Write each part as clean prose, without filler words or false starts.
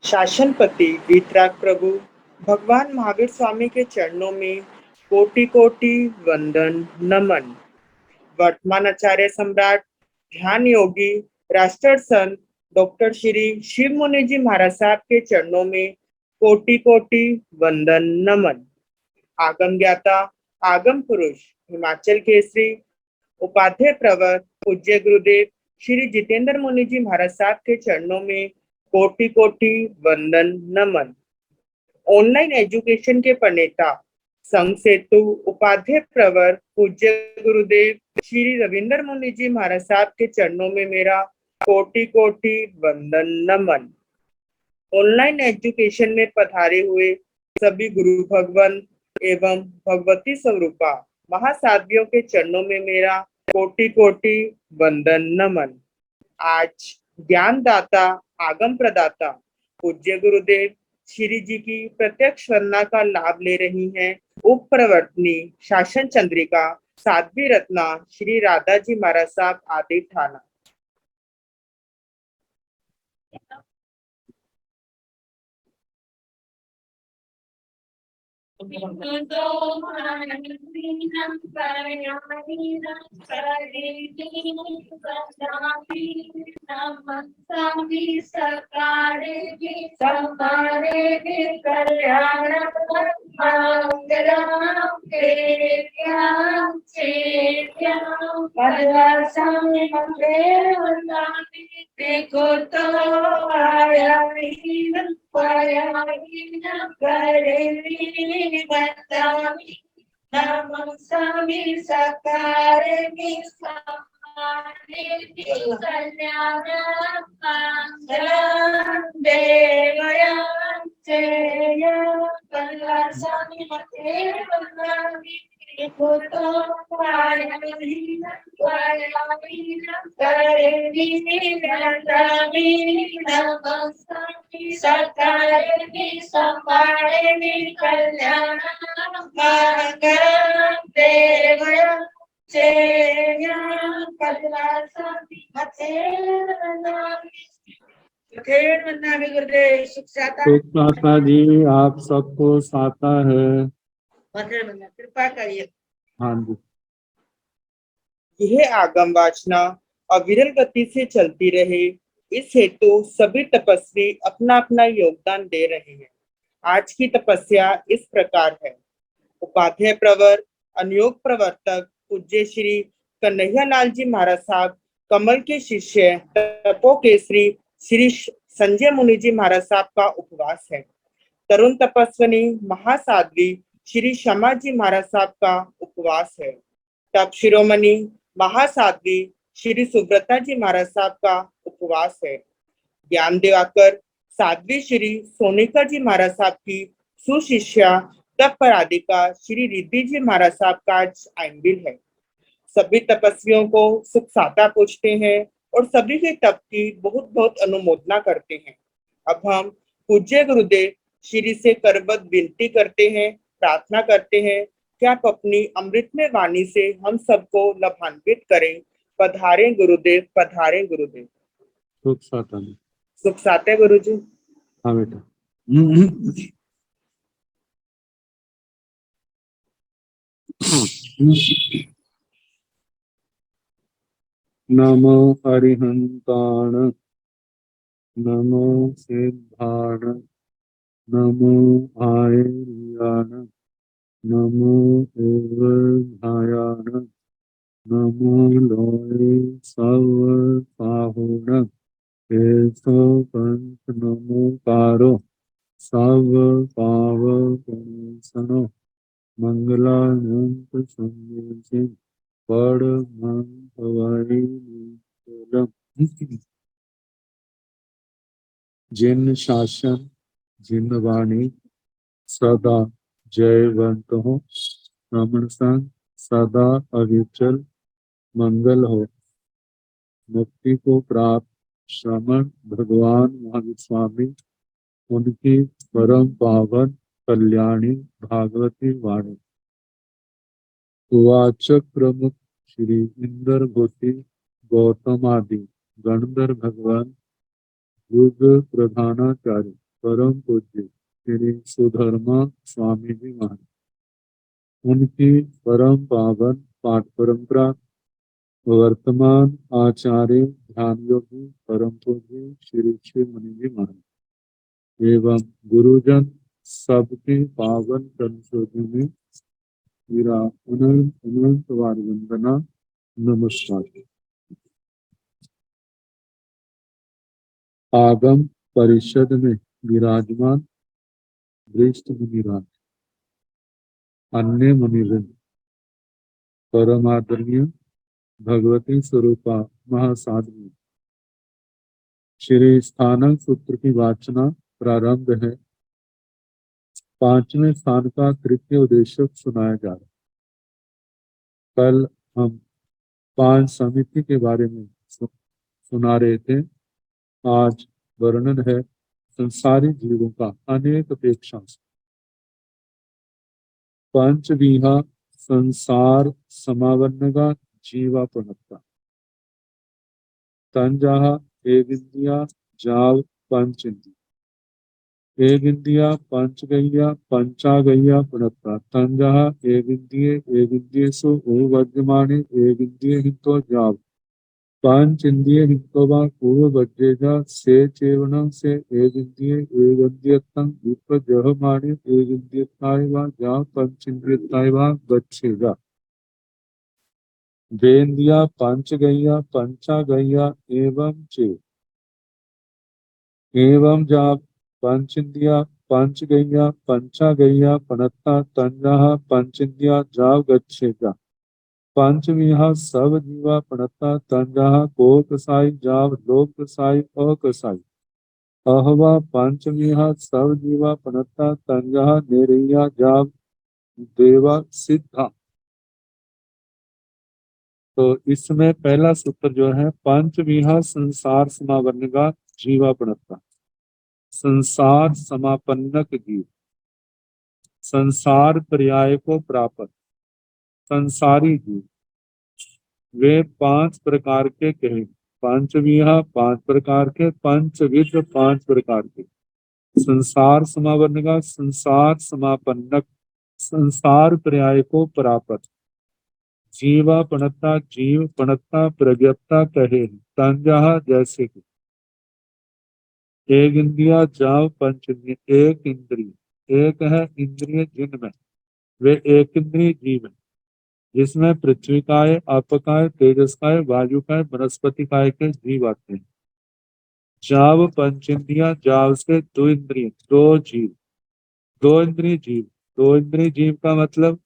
शासनपति वीतराग प्रभु भगवान महावीर स्वामी के चरणों में कोटि कोटि वंदन नमन। वर्तमान आचार्य सम्राट ध्यान योगी राष्ट्र संत डॉक्टर श्री शिव मुनि जी महाराज साहब के चरणों में कोटि कोटि वंदन नमन। आगम ज्ञाता आगम पुरुष हिमाचल केसरी उपाध्याय प्रवर पूज्य गुरुदेव श्री जितेंद्र मुनि जी महाराज साहब के चरणों में कोटि कोटि वंदन नमन। ऑनलाइन एजुकेशन के प्रणेता संघ सेतु उपाध्याय प्रवर पूज्य गुरुदेव श्री रविंद्र मुनि जी महाराज साहब के चरणों में मेरा कोटि कोटि वंदन नमन। ऑनलाइन एजुकेशन में पधारे हुए सभी गुरु भगवान एवं भगवती स्वरूपा महासाध्वियों के चरणों में मेरा कोटि कोटि वंदन नमन। आज ज्ञानदाता आगम प्रदाता पूज्य गुरुदेव श्री जी की प्रत्यक्ष वंदना का लाभ ले रही हैं उप प्रवर्तनी शासन चंद्रिका साध्वी रत्ना श्री राधा जी महाराज साहब आदि थाना। देखो तो आया नमः स्वामी सकारे कल्याण देवया स्वामी मते सुखदाता जी आप सबको साता है। कृपा करिए। हाँ जी। यह आगम वाचना अविरल गति से चलती रहे इस हेतु सभी तपस्वी अपना अपना योगदान दे रहे हैं। आज की तपस्या इस प्रकार है। उपाध्याय प्रवर अनुयोग प्रवर्तक पूज्य श्री कन्हैया लाल जी महाराज साहब कमल के शिष्य तपो केसरी श्री संजय मुनि जी महाराज साहब का उपवास है। तरुण तपस्विनी महासाध्वी श्री क्षमा जी महाराज साहब का उपवास है। तप शिरोमणि महासाध्वी श्री सुब्रता जी महाराज साहब का उपवास है। ज्ञान दिवाकर साध्वी श्री सोनिका जी महाराज साहब की सुशिष्या तप पराधिका श्री रिद्धि जी महाराज साहब का आज आइंबिल है। सभी तपस्वियों को सुख साता पूछते हैं और सभी के तप की बहुत बहुत अनुमोदना करते हैं। अब हम पूज्य गुरुदेव श्री से करबद्ध विनती करते हैं, प्रार्थना करते हैं कि आप अपनी अमृतमय वाणी से हम सबको लाभान्वित करें। पधारे गुरुदेव, पधारे गुरुदेव। सुख साता। सुख साते गुरु जी। हाँ बेटा। नमो अरिहंताण नमो सिद्धाण नमो आयर्याण नमो ओवधायाण नमो लोय सवसाहुण केशो पंच नमो कारो सव पाव पुण्यसनो मंगलानंत संदेशे परमं भवाई जिन शासन जिन वाणी सदा जयवंत हो रमण संग सदा अविचल मंगल हो। मुक्ति को प्राप्त श्रमण भगवान महावीर स्वामी उनकी परम पावन कल्याणी भागवती वाणी। वाचक प्रमुख श्री इंद्र गोति गौतम आदि गणधर भगवान युग प्रधानाचार्य परम पूज्य श्री सुधर्मा स्वामी जी महाराज, उनकी परम पावन पाठ परंपरा वर्तमान आचार्य ध्यान योगी परम पूज्य श्री श्री मुनि जी महाराज एवं गुरुजन सबके पावन संशोधन में मेरा अनंत अनंत बार वंदना, नमस्कार। आगम परिषद में विराजमान वरिष्ठ मुनिराज, अन्य मुनिवृंद, परम आदरणीय भगवती स्वरूपा महासाधु, श्री स्थानक सूत्र की वाचना प्रारंभ है। पांचवें स्थान का तृतीय उद्देश्य सुनाया जा रहा है। कल हम पांच समिति के बारे में सुना रहे थे। आज वर्णन है संसारी जीवों का अनेक अपेक्षा से। पंचविहा संसार समावन्नगा जीवापनता तंजाहा एक इंद्रिया जाव पंच इंद्रिया एक इंद्रिया पंच गैया पंचा गैया पुनत्ता तंजाहा एक इंद्रिय सो ओ वर्जमाने एक इंद्रिय हितो जाव पंच इंद्रिय हितोवा पूर्व वज्रेजा से चेवनम से एक इंद्रियत्तं विपजह माने एक इंद्रियताय वा जाव पंच इंद्रियताय वा गच्छेगा वेन्द्रिया पंच गैया पंचा गैया एवं चे एवं जाप पंचेन्द्रिया पंच गैया पंचा गैया पनत्ता तंजाहा पंचेन्द्रिया जाव गच्छेगा पंचविहा सब जीवा पनत्ता तंजाहा को कसाई जाव लोक कसाई अकसाई अहवा पंचविहा सब जीवा पनत्ता तंजाहा नेरिया जाव देवा सिद्धा। तो इसमें पहला सूत्र जो है पंचविहा संसार समावन्नगा जीवा पनत्ता, संसार समापन्नक जीव, संसार पर्याय को प्राप्त संसारी जीव, वे पांच प्रकार के कहे। पंचविहा पांच प्रकार के, पंचविध पांच प्रकार के, संसार समावन्नगा संसार समापन्नक, संसार पर्याय को प्राप्त, जीवा पणता जीव पणता प्रज्ञप्ता कहे। तंजहा जैसे कि एक इंद्रिया जाव पंच इंद्रिय, एक इंद्रिय एक है इंद्रिय जिनमें वे एक इंद्रिय जीव है, जिसमें पृथ्वी काय, आप काय, तेजस काय, वायु काय, वनस्पति काय के जीव आते हैं। जाव पंच इंद्रिया, जाव से दो इंद्रिय दो जीव, दो इंद्रिय जीव, दो इंद्रिय जीव का मतलब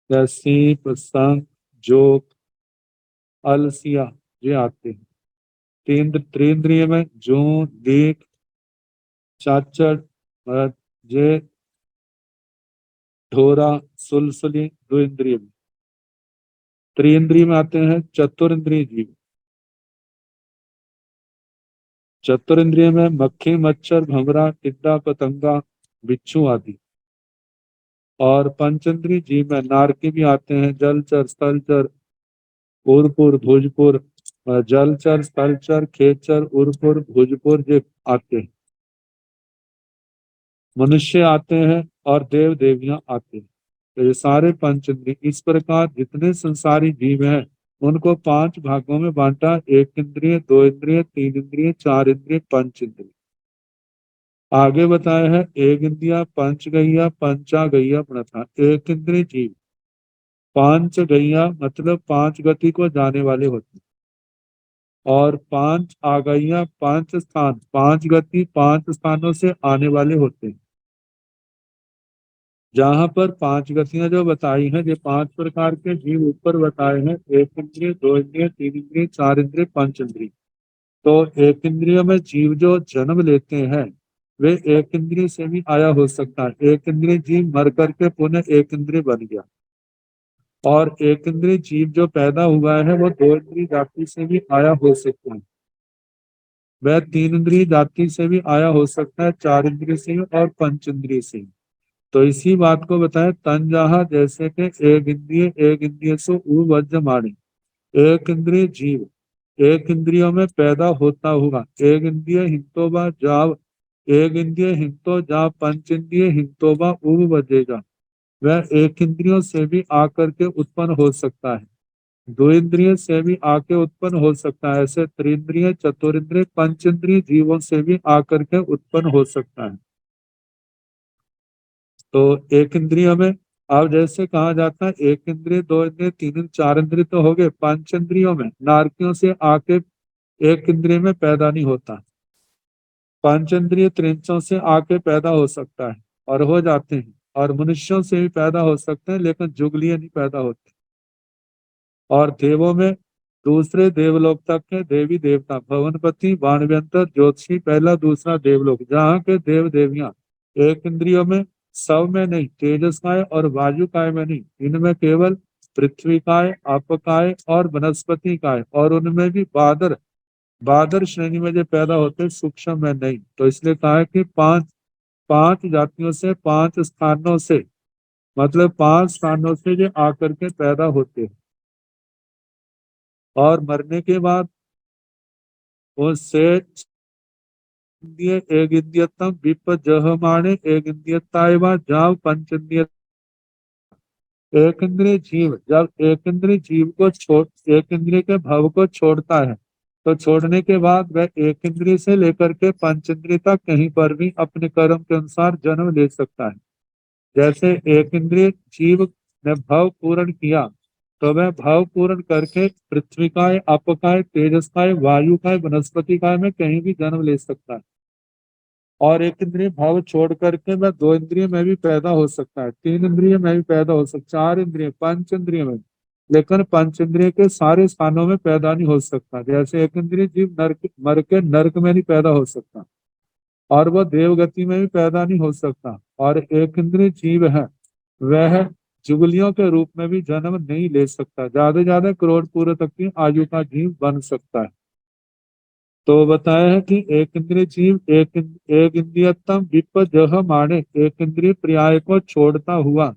जैसी प्रसंग जोक अलसिया ये आते हैं। तीन त्रिंद्रिय में जो देख चाचड़ जे ढोरा सुलसुली दो इंद्रिय में। त्रिइंद्रिय में आते हैं चतुरिंद्रिय जीव, चतुरिंद्रिय में मक्खी मच्छर भंवरा टिड्डा पतंगा बिच्छू आदि। और पंचेंद्रिय जीव में नारकी भी आते हैं, जलचर स्थलचर उर्पुर भोजपुर, जलचर स्थलचर खेचर उर्पुर भोजपुर ये आते हैं। मनुष्य आते हैं और देव देवियां आते हैं। तो ये सारे पंचेंद्रिय, इस प्रकार जितने संसारी जीव हैं उनको पांच भागों में बांटा। एक इंद्रिय, दो इंद्रिय, तीन इंद्रिय, चार इंद्रिय, पंच इंद्रिय। आगे बताया है एक इंद्रिया पंच गैया पंचा गैया प्रणथा, एक इंद्रिय जीव पांच गैया मतलब पांच गति को जाने वाले होते हैं, और पांच आगैया पांच स्थान, पांच गति पांच स्थानों से आने वाले होते हैं। जहां पर पांच गतियां जो बताई हैं, ये पांच प्रकार के जीव ऊपर बताए हैं, एक इंद्रिय, दो इंद्रिय, तीन इंद्रिय, चार इंद्रिय, पंच इंद्रिय। तो एक इंद्रिय में जीव जो जन्म लेते हैं वे एक इंद्रिय से भी आया हो सकता है। एक इंद्रिय जीव मर करके पुनः एक इंद्रिय बन गया, और एक इंद्रिय जीव जो पैदा हुआ है वो दो इंद्रिय जाति से भी आया हो सकता है, वह तीन इंद्रिय जाति से भी आया हो सकता है, चार इंद्रिय से और पंच इंद्रिय से। तो इसी बात को बताया तंजाहा जैसे कि एक इंद्रिय सो उ वज्र माने, एक इंद्रिय जीव एक इंद्रियों में पैदा होता हुआ, एक इंद्रिय हिंतोबा जाव, एक इंद्रिय हिंतो जा पंच इंद्रिय हिंतोबा उब बजेगा। वह एक इंद्रियों से भी आकर के उत्पन्न हो सकता है, दो इंद्रिय से भी आके उत्पन्न हो सकता है, ऐसे त्रिंद्रिय चतुरिंद्रिय पंचेंद्रिय जीवों से भी आकर के उत्पन्न हो सकता है। तो एक इंद्रिय में अब जैसे कहा जाता है एक इंद्रिय दो इंद्रिय तीन इंद्रिय चार इंद्रिय तो हो गए, पंच इंद्रियों में नारकियों से आके एक इंद्रिय में पैदा नहीं होता, पंच इंद्रिय त्रिंचों से आके पैदा हो सकता है और हो जाते हैं, और मनुष्यों से भी पैदा हो सकते हैं, लेकिन जुगलियां नहीं पैदा होती। और देवों में दूसरे देवलोक तक के देवी देवता भवनपति बाणव्यंतर ज्योतिषी पहला दूसरा देवलोक, जहाँ के देव देवियां एक इंद्रियों में, सब में नहीं, तेजस काय और वायु काय में नहीं, इनमें केवल पृथ्वी काय अपकाय और वनस्पति काय, और उनमें भी बादर बादर श्रेणी में जो पैदा होते हैं, सूक्ष्म में नहीं। तो इसलिए कहा है कि पांच पांच जातियों से पांच स्थानों से, मतलब पांच स्थानों से जो आकर के पैदा होते हैं, और मरने के बाद उससे एक इंद्रियतम विप जहमाने एक इंद्रियताय वा जाव पंच इंद्रिय। एक इंद्रिय जीव जब एक इंद्रिय जीव को छोड़, एक इंद्रिय के भव को छोड़ता है, तो छोड़ने के बाद वह एक इंद्रिय से लेकर के पंच इंद्रिय तक कहीं पर भी अपने कर्म के अनुसार जन्म ले सकता है। जैसे एक इंद्रिय जीव ने भव पूर्ण किया, तो वह भाव पूर्ण करके पृथ्वी काय अपकाय तेजस काय वायु काय वनस्पति काय में कहीं भी जन्म ले सकता है। और एक इंद्रिय भाव छोड़ करके वह दो इंद्रिय में भी पैदा हो सकता है, तीन इंद्रिय में भी पैदा हो सकता है, चार इंद्रिय पंच इंद्रिय में, लेकिन पंच इंद्रिय के सारे स्थानों में पैदा नहीं हो सकता। जैसे एक इंद्रिय जीव नरक मर के नरक में नहीं पैदा हो सकता, और वह देवगति में भी पैदा नहीं हो सकता। और एक इंद्रिय जीव है वह जुगलियों के रूप में भी जन्म नहीं ले सकता, ज्यादा से ज्यादा करोड़ पूर्व तक की आयु का जीव बन सकता है। तो बताया है कि एक इंद्रिय जीव एक इंद्रियतम विप जह माने, एक इंद्रिय पर्याय को छोड़ता हुआ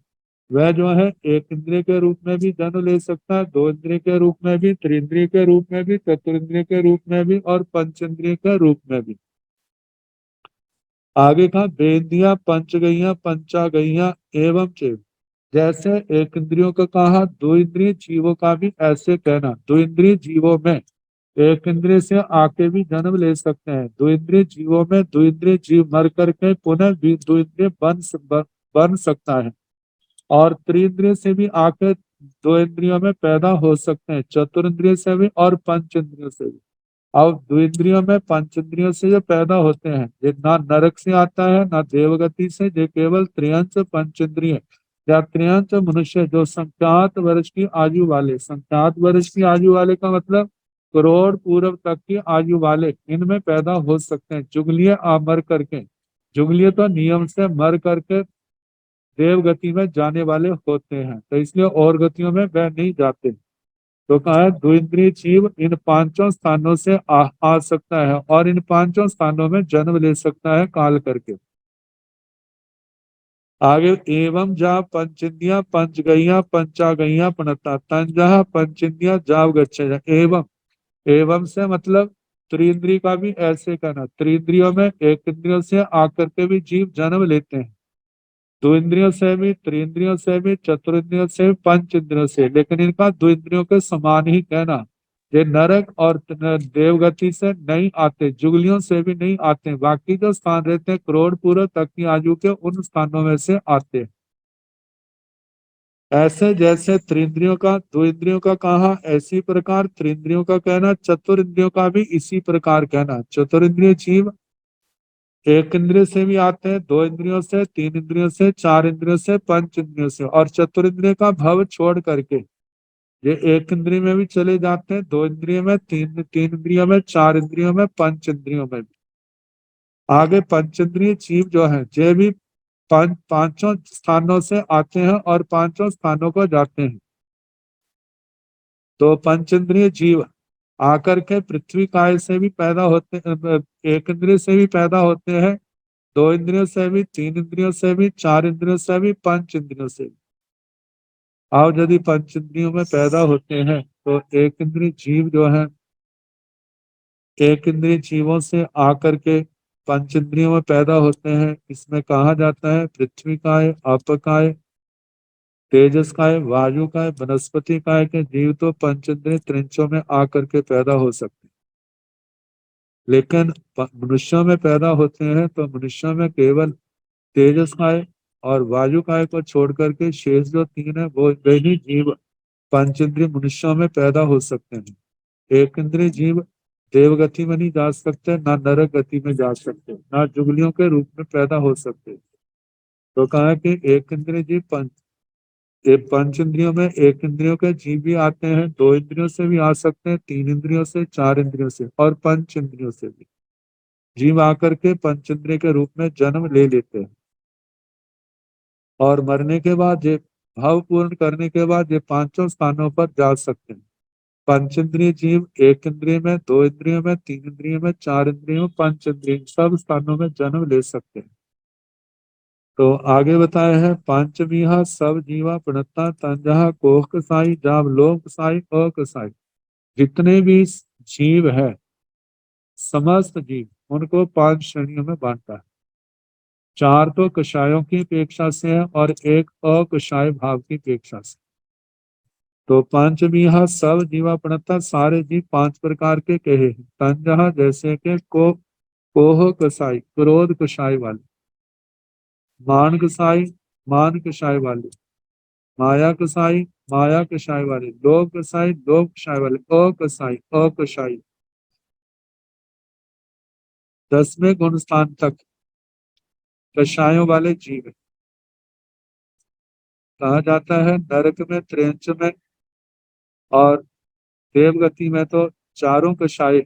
वह जो है एक इंद्रिय के रूप में भी जन्म ले सकता है, दो इंद्रिय के रूप में भी, त्रिंद्रिय के रूप में भी, चतुरिंद्रिय के रूप में भी, और पंचेंद्रिय के रूप में भी। आगे कहा बेंदिया पंचगैया पंचागैया एवं चेव। जैसे एक इंद्रियों का कहा, दो इंद्रिय जीवों का भी ऐसे कहना, दो इंद्रिय जीवों में एक इंद्रिय से आके भी जन्म ले सकते हैं, दो इंद्रिय जीवों में दो इंद्रिय जीव मर करके पुनः भी दो इंद्रिय बन सकता है, और त्रिइंद्रिय से भी आके दो इंद्रियों में पैदा हो सकते हैं, चतुर्इंद्रिय से भी और पंच इंद्रियों से भी। अब द्विंद्रियों में पंच इंद्रियों से जो पैदा होते हैं, ये ना नरक से आता है ना देवगति से, ये केवल त्रियंच पंच इंद्रिय या त्रियंच मनुष्य जो संख्यात वर्ष की आयु वाले, संख्यात वर्ष की आयु वाले का मतलब करोड़ पूर्व तक की आयु वाले, इनमें पैदा हो सकते हैं। जुगलिय मर करके, जुगलिय तो नियम से मर करके देव गति में जाने वाले होते हैं, तो इसलिए और गतियों में वह नहीं जाते। तो कहा है द्विंद्रिय जीव इन पांचों स्थानों से आ सकता है, और इन पांचों स्थानों में जन्म ले सकता है काल करके। आगे एवं जा पंचेंद्रिया पंचगैया पंचागैया प्रणता तंजा पंचेंद्रिया जाव गच्छेजा। एवं, एवं से मतलब त्रिंद्रिय का भी ऐसे कहना, त्रिंद्रियों में एक इंद्रियों से आकर के भी जीव जन्म लेते हैं, दो इंद्रियों से भी, त्रिंद्रियों से भी, चतुर्इंद्रियों से भी, पंच इंद्रियों से, लेकिन इनका दो इंद्रियों के समान ही कहना। ये नरक और देवगति से नहीं आते, जुगलियों से भी नहीं आते, बाकी जो स्थान रहते हैं करोड़ पूर्व तक की आयु के, उन स्थानों में से आते हैं। ऐसे जैसे त्रिंद्रियों का दो इंद्रियों का कहा, ऐसी प्रकार त्रिंद्रियों का कहना, चतुर्इंद्रियों का भी इसी प्रकार कहना। चतुर्इंद्रिय जीव एक इंद्रिय से भी आते हैं, दो इंद्रियों से, तीन इंद्रियों से, चार इंद्रियों से, पंच इंद्रियों से, और चतुर्इंद्रिय का भव छोड़ करके ये एक इंद्रिय में भी चले जाते हैं, दो इंद्रिय में, तीन तीन इंद्रियों में, चार इंद्रियों में, पंच इंद्रियों में भी। आगे पंचेंद्रिय जीव जो है ये भी पांचों स्थानों से आते हैं और पांचों स्थानों को जाते हैं। तो पंचेंद्रिय जीव आकर के पृथ्वी काय से भी पैदा होते, एक इंद्रिय से भी पैदा होते हैं, दो इंद्रियों से भी, तीन इंद्रियों से भी, चार इंद्रियों से भी, पंच इंद्रियों से भी। और यदि पंच इंद्रियों में पैदा होते हैं तो एक इंद्रिय जीव जो है एक इंद्रिय जीवों से आकर के पंच इंद्रियों में पैदा होते हैं। इसमें कहा जाता है पृथ्वी काय, आप काय, तेजस काय, वायु काय, वनस्पति काय के जीव तो पंच इंद्रिय त्रिंचों में आकर के पैदा हो सकते हैं। लेकिन मनुष्यों में पैदा होते हैं तो मनुष्यों में केवल तेजस काय और वायु काय को छोड़ करके शेष जो तीन है वो वे ही जीव पंच इंद्रिय मनुष्यों में पैदा हो सकते हैं। एक इंद्रिय जीव देवगति में नहीं जा सकते, ना नरक गति में जा सकते, ना जुगलियों के रूप में पैदा हो सकते। तो कहा है कि एक इंद्रिय जीव पंच इंद्रियों में एक इंद्रियों के जीव भी आते हैं, दो इंद्रियों से भी आ सकते हैं, तीन इंद्रियों से, चार इंद्रियों से और पंच इंद्रियों से भी जीव आकर के पंच इंद्रिय के रूप में जन्म ले लेते हैं। और मरने के बाद ये भाव पूर्ण करने के बाद ये पांचों स्थानों पर जा सकते हैं। पंच इंद्रिय जीव एक इंद्रिय में, दो इंद्रियों में, तीन इंद्रिय में, चार इंद्रियों में, पंच इंद्रिय सब स्थानों में जन्म ले सकते हैं। तो आगे बताया है पांचवीहा सब जीवा प्रणता तंजहा कोह कसाई जाव लोक कसाई अकसाई। जितने भी जीव है समस्त जीव उनको पांच श्रेणियों में बांटा है। चार तो कषायों की अपेक्षा से है और एक अकषाय भाव की अपेक्षा से। तो पांचवीहा सब जीवा प्रणता सारे जीव पांच प्रकार के कहे हैं। तंजहा जैसे के कोह कसाई क्रोध कषाय वाले, मान कसाई मान कषाय वाले, माया कसाई माया कषाय वाले, लोभ कसाई लोभ कषाय वाले, अकसाई अकषाई। 10वें गुण स्थान तक कषायों वाले जीव हैं। कहा जाता है नरक में, त्रेंच में और देवगति में तो चारों कषाय।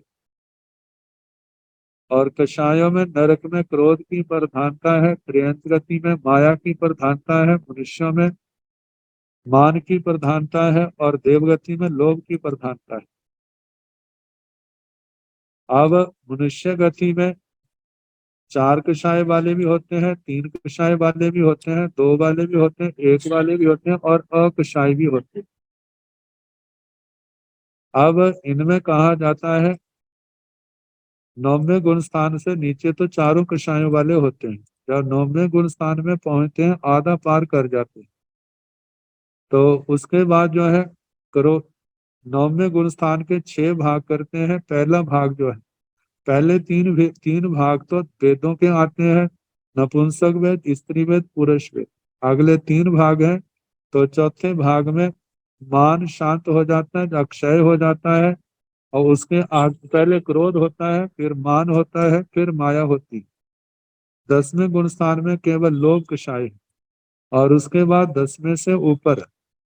और कषायों में नरक में क्रोध की प्रधानता है, त्रेंच गति में माया की प्रधानता है, मनुष्यों में मान की प्रधानता है और देवगति में लोभ की प्रधानता है। अब मनुष्य गति में चार कषाय वाले भी होते हैं, तीन कषाय वाले भी होते हैं, दो वाले भी होते हैं, एक वाले भी होते हैं और अकषाय भी होते हैं। अब इनमें कहा जाता है 9वें गुण स्थान से नीचे तो चारों कषायों वाले होते हैं। जब 9वें गुण स्थान में पहुंचते हैं आधा पार कर जाते हैं तो उसके बाद जो है करो 9वें गुण स्थान के 6 भाग करते हैं। पहला भाग जो है पहले तीन भाग तो वेदों के आते हैं, नपुंसक वेद, स्त्री वेद, पुरुष वेद। अगले 3 भाग हैं तो चौथे भाग में मान शांत हो जाता है, अक्षय हो जाता है और उसके आगे पहले क्रोध होता है, फिर मान होता है, फिर माया होती है। 10वें गुण स्थान में केवल लोभ कषाय है और उसके बाद 10वें से ऊपर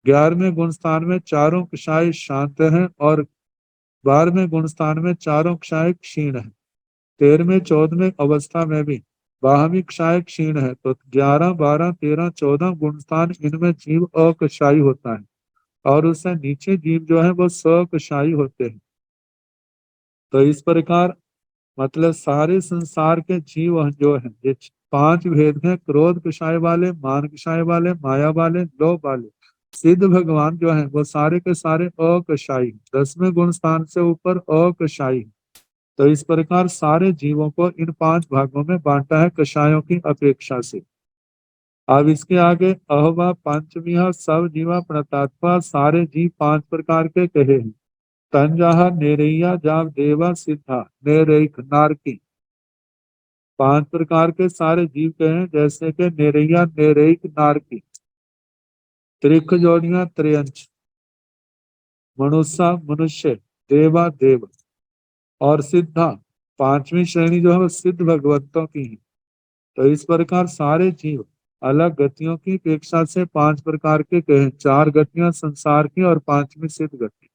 11वें गुण स्थान में चारों कषाय शांत हैं और 12वें गुण स्थान में चारों कषाय क्षीण है। 13वें 14वें अवस्था में भी 12वीं कषाय क्षीण है। तो 11 12 13 14 गुण स्थान इनमें जीव अकषायी होता है और उससे नीचे जीव जो है वो सकषायी होते हैं। तो इस प्रकार मतलब सारे संसार के जीव जो है ये 5 भेद हैं, क्रोध कषाय वाले, मान कषाय वाले, माया वाले, लोभ वाले। सिद्ध भगवान जो है वो सारे के सारे अकषायी, 10वें गुण स्थान से ऊपर अकषायी। तो इस प्रकार सारे जीवों को इन 5 भागों में बांटा है कषायों की अपेक्षा से। अब इसके आगे अहवा पंचमिया सब जीवा प्रतात्मा सारे जीव 5 प्रकार के कहे हैं। तंजाहा नेरैया जाव देवा सिद्धा नेरैक नारकी। 5 प्रकार के सारे जीव कहे हैं जैसे कि नेरैया नेरैक नारकी, त्रिक जोड़ियां त्रियंच, मनुष्य मनुष्य, देवा देव और सिद्धा। 5वीं श्रेणी जो है वो सिद्ध भगवंतों की है। तो इस प्रकार सारे जीव अलग गतियों की अपेक्षा से 5 प्रकार के कहे। 4 गतियां संसार की और 5वीं सिद्ध गति।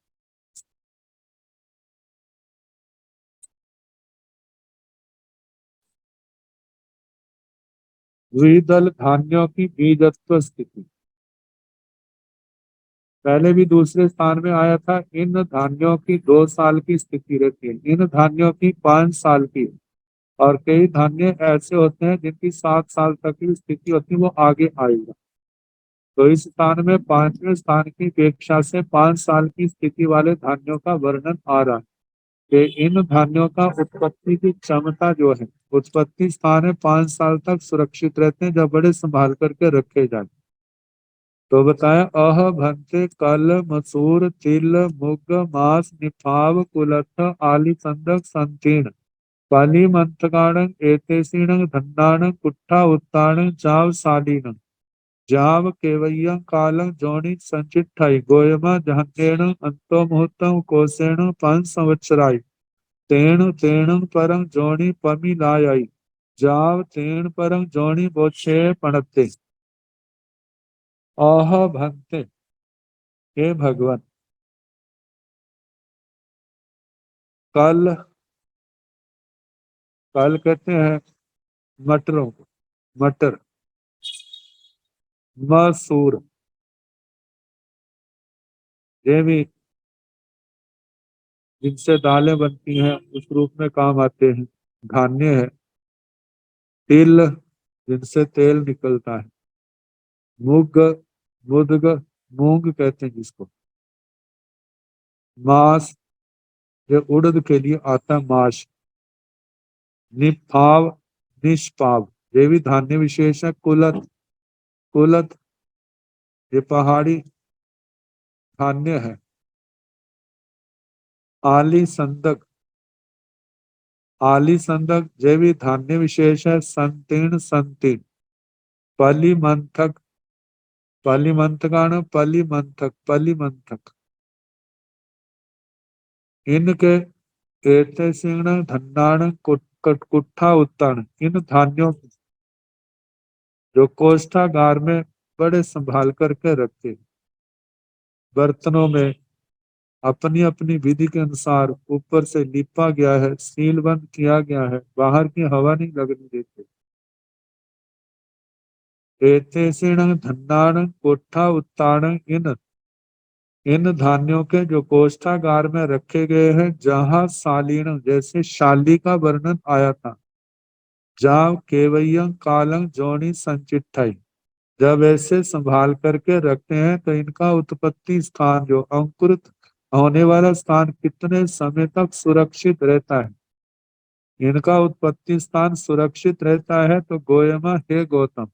द्विदल धान्यों की बीजत्व स्थिति पहले भी दूसरे स्थान में आया था। इन धान्यों की 2 साल की स्थिति रहती है, इन धान्यों की 5 साल की, और कई धान्य ऐसे होते हैं जिनकी 7 साल तक की स्थिति होती है, वो आगे आएगा। तो इस स्थान में 5वें स्थान की अपेक्षा से 5 साल की स्थिति वाले धान्यों का वर्णन आ रहा है। कि इन धान्यों का उत्पत्ति की क्षमता जो है, उत्पत्ति स्थान है 5 साल तक सुरक्षित रहते हैं जब बड़े संभाल करके रखे जाए। तो बताया अह भंते कल मसूर तिल मुग मास निफाव कुलथ आली संदक संतीर्ण पाली मंत्रकाणं एतेसीणं धन्नाणं कुट्ठा उत्ताणं जाव सालीणं जाव केवय्यं कालं जोनि संचिट्ठाई गोयमा जहन्नेण अंतो मुहूर्तं कोसेण पंच संवत्सराय तेण तेण परं जोनि पमिलायै जाव तेण परं जोनि बोच्छे पणते आह भंते हे भगवान कल कल कहते हैं मटरों को मटर मसूर ये भी जिनसे दालें बनती हैं उस रूप में काम आते हैं धान्य है तिल जिनसे तेल निकलता है मूंग मुदग मूंग कहते हैं जिसको मास ये उड़द के लिए आता है माश निपाव निष्पाव ये भी धान्य विशेष है कुलत कुलत ये पहाड़ी धान्य है आली संदक आली संदक ये भी धान्य विशेष है संतीर्ण संतीर्ण पलिमंथक पलिमंथकाण पलिमंथक पलिमंथक इनके एते सिंह धन्नाण कुट्ठा उत्तान इन धान्यों को जो कोष्ठागार में बड़े संभाल करके रखे बर्तनों में अपनी अपनी विधि के अनुसार ऊपर से लिपा गया है सील बंद किया गया है बाहर की हवा नहीं लगने देते एते सिंह धन्नाण कोठा उत्तान इन धान्यों के जो कोष्ठागार में रखे गए हैं जहां शालीन जैसे शाली का वर्णन आया था जहाँ केवयं कालंग जोनी संचिट्ठाई जब ऐसे संभाल करके रखते हैं तो इनका उत्पत्ति स्थान जो अंकुरित होने वाला स्थान कितने समय तक सुरक्षित रहता है इनका उत्पत्ति स्थान सुरक्षित रहता है तो गोयमा हे गौतम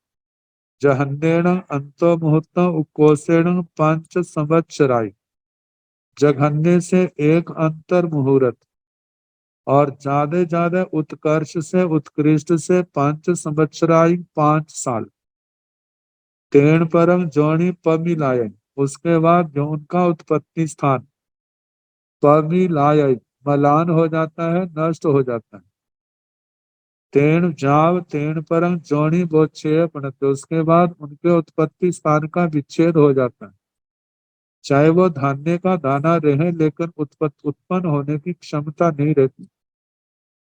जहन्नेण अंतो मुहूर्त उकोसेण पंच संवत्सराय जघन्य से एक अंतर मुहूर्त और ज्यादा ज्यादा उत्कर्ष से उत्कृष्ट से 5 संवत्सराय 5 साल तेण परम जोनि पमिलायन उसके बाद जो उनका उत्पत्ति स्थान पमिलायन मलान हो जाता है नष्ट हो जाता है तेण जाव तेण परम जोनि बोच्छेय पणत उसके बाद उनके उत्पत्ति स्थान का विच्छेद हो जाता है चाहे वो धान्य का दाना रहे लेकिन उत्पन्न होने की क्षमता नहीं रहती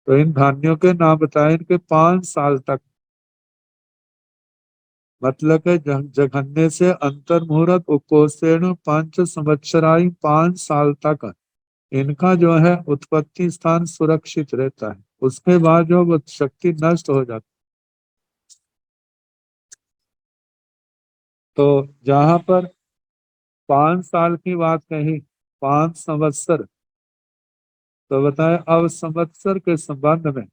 तो इन धान्यों के नाम बताए इनके 5 साल तक मतलब है जघन्य से अंतर मुहूर्त उकोसेण 5 संवत्सराय 5 साल तक इनका जो है उत्पत्ति स्थान सुरक्षित रहता है उसके बाद जो वो शक्ति नष्ट हो जाती तो जहां पर 5 साल की बात कही 5 संवत्सर तो बताए अब संवत्सर के संबंध में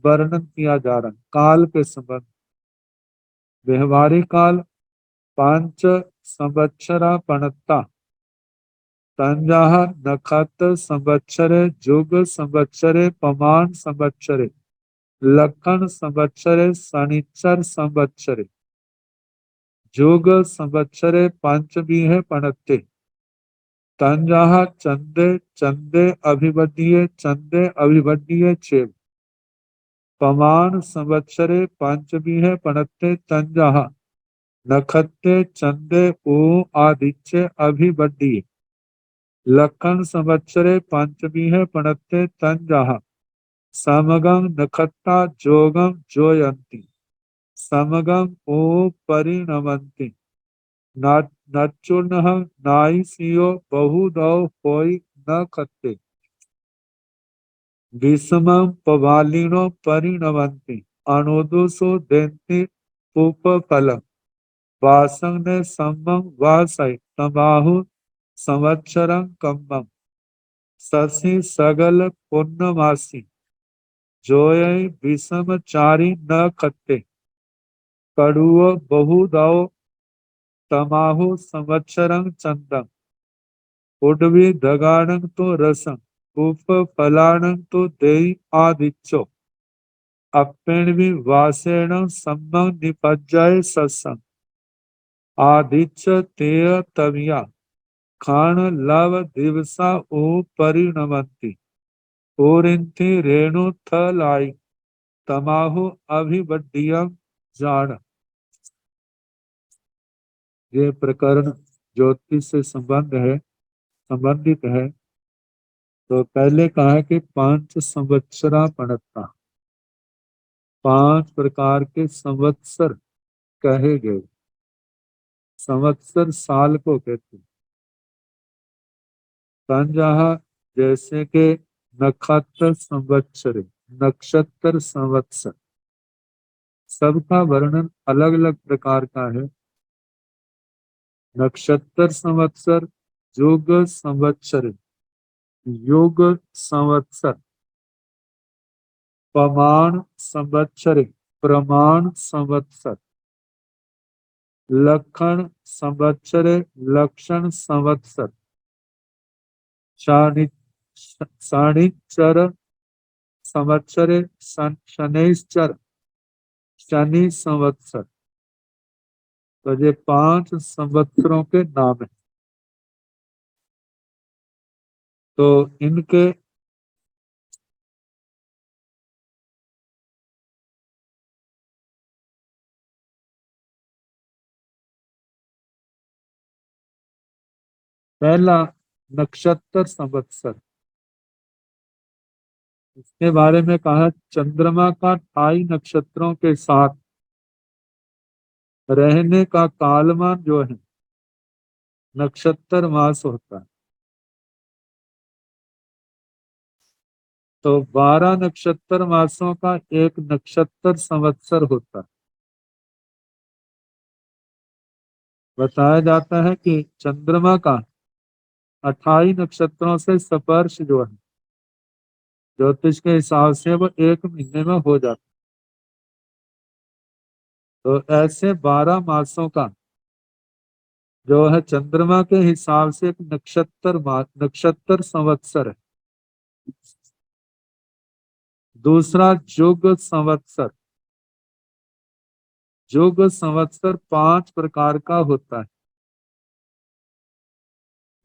वर्णन किया जा रहा है काल के संबंध व्यवहारिक काल पांच संवत्सरा पणत्ता तंजाह नखत संवत्सरे जुग संवत्सरे पमान संवत्सरे लखन संवत्सरे शनिचर संवत्सरे जुग संवत्सरे पंचमीह पणत्ते तंजाह चंदे चंदे अभिवड्डीय चेव पमान संवत्सरे पंचमीह पणत्ते तंजाह नखत्ते चंदे ओ आदित्य अभिवड्डीय लखन संवत्सरे पंचमीह पणत्ते तंजाह समगम नखत्ता जोगम जोयंती समगम ओ परिणमंती नचुर्नः नाइसियो बहुदौ होई न खत्ते विषमं पवालिनो परिणमन्ति अनोदुसो देन्ति उपफलम् वासंग सम्मं वासय तबाहु संवत्सरं कम्मम् शशि सगल पूर्णमासी जोय विषम चारी न खत्ते कड़ुओ बहुदाओ तमाहु संवत्सरं चंदम उडवी दगाणं तो रसं उप फलाणं तो देई आदिच्चो अपेणवी वासेण सम्मं निपज्जाय सत्संग आदिच्य तेय तविया खान लव दिवसा ओ परिणमंती ओरिंथी रेणु थलाई तमाहु अभिवड्डियम जान। ये प्रकरण ज्योतिष से संबंधित है। तो पहले कहा कि 5 संवत्सरा पड़ता, 5 प्रकार के संवत्सर कहे गए। संवत्सर साल को कहते हैं। जहाँ जैसे कि नक्षत्र संवत्सर, नक्षत्र संवत्सर, सबका वर्णन अलग अलग प्रकार का है। नक्षत्र संवत्सर, युग संवत्सर, युग संवत्सर, प्रमाण संवत्सर, प्रमाण संवत्सर, लक्षण संवत्सर, लक्षण संवत्सर, शनिचर संवत्सर, शनैश्चर, शनि संवत्सर। तो ये 5 संवत्सरों के नाम है। तो इनके पहला नक्षत्र संवत्सर, इसके बारे में कहा चंद्रमा का 28 नक्षत्रों के साथ रहने का कालमान जो है नक्षत्र मास होता है। तो 12 नक्षत्र मासों का एक नक्षत्र संवत्सर होता है। बताया जाता है कि चंद्रमा का 28 नक्षत्रों से स्पर्श जो है ज्योतिष के हिसाब से वो 1 महीने में हो जाता है। तो ऐसे 12 मासों का जो है चंद्रमा के हिसाब से एक नक्षत्र संवत्सर है। दूसरा युग संवत्सर, युग संवत्सर 5 प्रकार का होता है,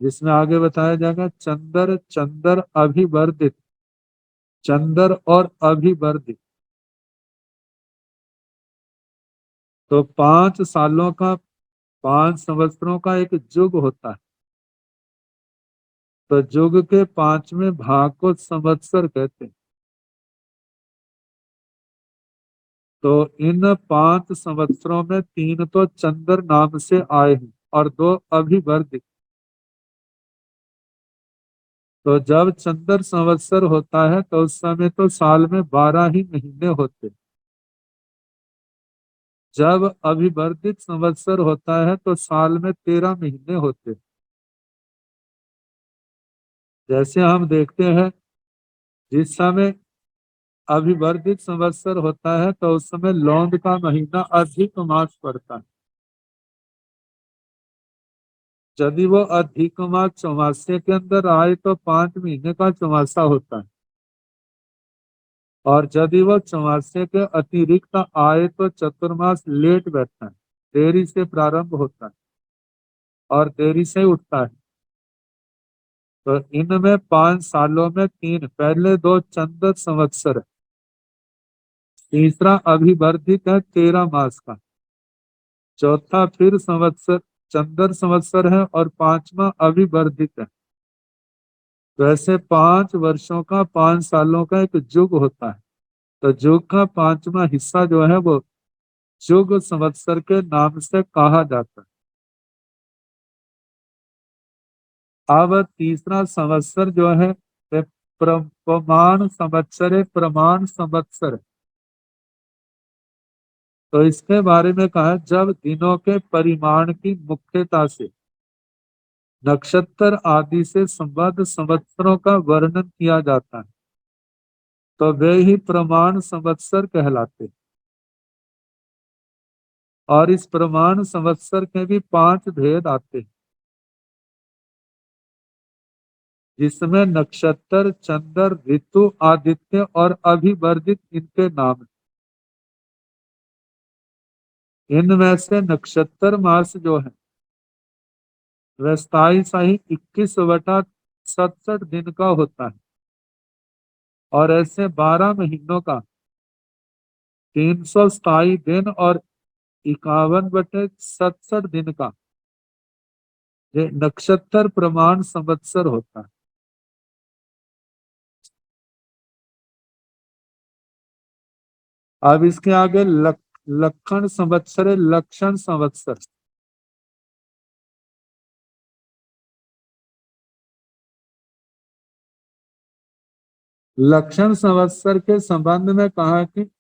जिसमें आगे बताया जाएगा चंद्र अभिवर्धित, चंद्र और अभिवर्धित। तो 5 सालों का, 5 संवत्सरों का एक युग होता है। तो युग के 5वें भाग को संवत्सर कहते हैं। तो इन 5 संवत्सरों में 3 तो चंद्र नाम से आए हैं और 2 अभिवर्धित। तो जब चंद्र संवत्सर होता है तो उस समय तो साल में 12 ही महीने होते। जब अभिवर्धित संवत्सर होता है तो साल में 13 महीने होते। जैसे हम देखते हैं जिस समय अभिवर्धित संवत्सर होता है तो उस समय लौंग का महीना अधिक मास पड़ता है। यदि वो अधिक मास चौमासे के अंदर आए तो 5 महीने का चौमासा होता है, और यदि वो चौमासे के अतिरिक्त आए तो चतुर्मास लेट बैठता है, देरी से प्रारंभ होता है और देरी से उठता है। तो इनमें 5 सालों में 3, पहले 2 चंद्र संवत्सर है, तीसरा अभिवर्धित है 13 मास का, चौथा फिर संवत्सर चंद्र संवत्सर है और 5वां अभिवर्धित है। वैसे 5 वर्षों का, 5 सालों का एक युग होता है। तो युग का 5वां हिस्सा जो है वो युग संवत्सर के नाम से कहा जाता है। अब तीसरा संवत्सर जो है वे प्रमाण संवत्सर है, प्रमाण संवत्सर। तो इसके बारे में कहा जब दिनों के परिमाण की मुख्यता से नक्षत्र आदि से संबद्ध संवत्सरों का वर्णन किया जाता है, तो वे ही प्रमाण संवत्सर कहलाते हैं। और इस प्रमाण संवत्सर के भी 5 भेद आते हैं, जिसमें नक्षत्र, चंद्र, ऋतु, आदित्य और अभिवर्जित इनके नाम हैं। इनमें से नक्षत्र मास जो है वह स्थाई शाही 21/67 दिन का होता है, और ऐसे 12 महीनों का 300 स्थाई दिन और 51/67 दिन का ये नक्षत्र प्रमाण संवत्सर होता है। अब इसके आगे लक्षण संवत्सर है, लक्षण संवत्सर। लक्षण संवत्सर के संबंध में कहा कि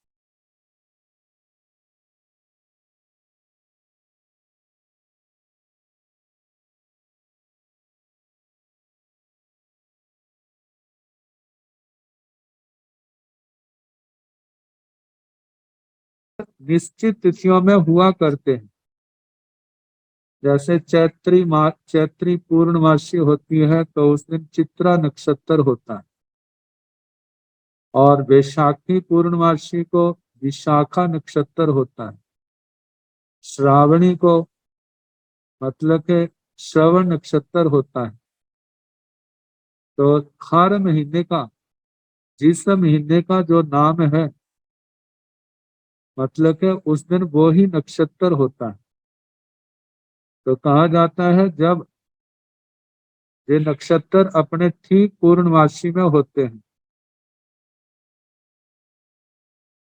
निश्चित तिथियों में हुआ करते हैं। जैसे चैत्री पूर्णमासी होती है तो उस दिन चित्रा नक्षत्र होता है, और वैशाखी पूर्णमासी को विशाखा नक्षत्र होता है। श्रावणी को मतलब के श्रवण नक्षत्र होता है। तो हर महीने का, जिस महीने का जो नाम है, मतलब के उस दिन वो ही नक्षत्र होता है। तो कहा जाता है जब ये नक्षत्र अपने ठीक पूर्णमासी में होते हैं,